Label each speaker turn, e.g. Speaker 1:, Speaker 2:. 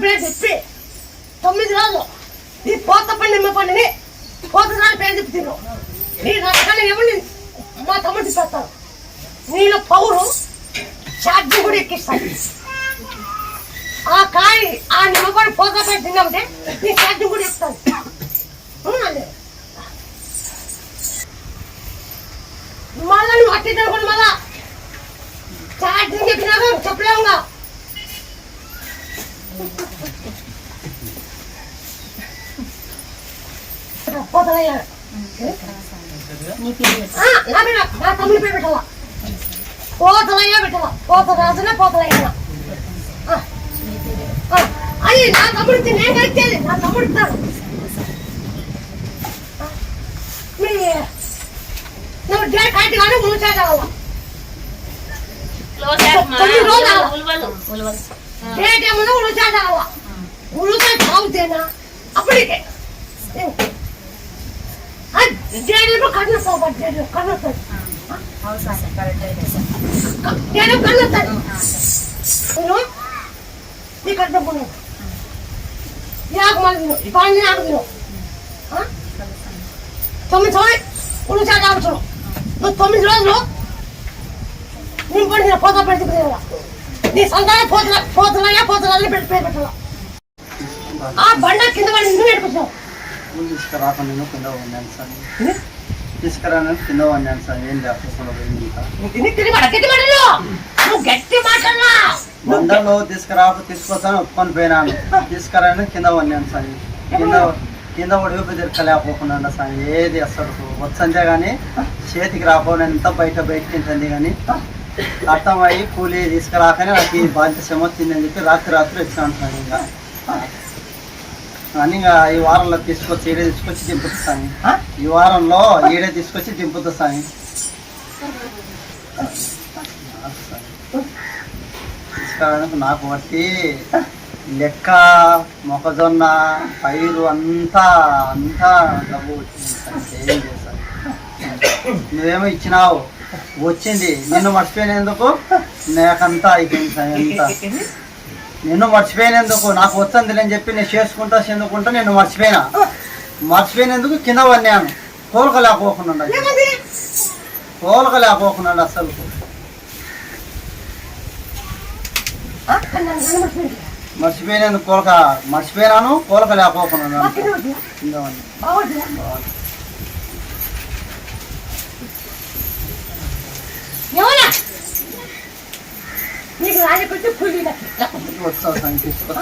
Speaker 1: పేరు చెప్పి 9 రోజులు ఈ పోత పండి నిమ్మ పండిని పోతురాలు పేరు చెప్పి తిను నీ రకాన్ని ఎవరిని మా తమ్ముడు పెడతారు నీళ్ళ పౌరు ఛార్జీ కూడా ఎక్కిస్తాను ఆ కాయ ఆ నిమ్మపడి పోత పేరు తిన్నామంటే నీ ఛార్జీ కూడా ఎక్కుతాను మళ్ళా నువ్వు అట్టి తినకుండా మళ్ళా ఛార్జీ చెప్పినాక చెప్పలేముగా పోతలయ్యా నా తమ్ముడి పేరు పెట్టాలా పోతలయ్యా పెట్టాలా పోత రాజునే పోతలయ్యా అది నా తమ్ముడికి నేను కలిసేది నా తమ్ముడు ఇస్తాను నువ్వు డేట్ కరెక్ట్ గానే ముందు కావాలా డేట్ ఏమన్నా ఉలుచా కావాలా ఉలుచా తాగుతేనా అప్పటికే కన్ను కన్ను నీ కట్టుకున్నాను యాకు మళ్ళీ పాండి నాకు తిను 9 రోజులు ఉలుచా తాగుతాను నువ్వు 9 రోజులు నేను పడిన పోత పెట్టి నీ సంతానం పోతలయ్యా పోతలని పెట్టి పేరు పెట్టాల ఆ బండ కింద పడి నువ్వు ఎడుకొచ్చావు
Speaker 2: తీసుకురాకుండా నేను కింద ఉన్నాను సార్ తీసుకురాను కింద ఉన్నాను సార్ ఏం బండలో తీసుకొస్తాను ఒప్పుకొని పోయినాను తీసుకురాను కింద ఉన్నాను సార్ కింద ఒడిపి తిరగలేకపోకుండా సార్ ఏది అసలు వచ్చంతే కానీ చేతికి రాకపోయినా ఎంత బయటికి తింటుంది కానీ అర్థమయ్యి కూలీ తీసుకురాకనే నాకు ఈ బాధ్యత వచ్చిందని చెప్పి రాత్రి వచ్చాను సార్ ఇంకా అని ఇంకా ఈ వారంలో తీసుకొచ్చి ఈడే తీసుకొచ్చి దింపుతాను ఈ వారంలో ఈడే తీసుకొచ్చి దింపుతాను తీసుకురావడానికి నాకు బట్టి లెక్క మొక్కజొన్న పైరు అంతా డబ్బు వచ్చింది ఏం చేస్తాను నువ్వేమో ఇచ్చినావు వచ్చింది నిన్ను మర్చిపోయినందుకు నాకంతా అయిపోయింది సార్ ఎంత నిన్ను మర్చిపోయినందుకు నాకు వచ్చింది అని చెప్పి నేను చేసుకుంటా నిన్ను మర్చిపోయినందుకు కింద పడినాను కోలుకలేకపోకుండా అసలు మర్చిపోయినందుకు మర్చిపోయినాను కోలుకలేకపోకుండా కింద
Speaker 1: నీకు రాజకొచ్చి
Speaker 2: వస్తా తీసుకొస్తా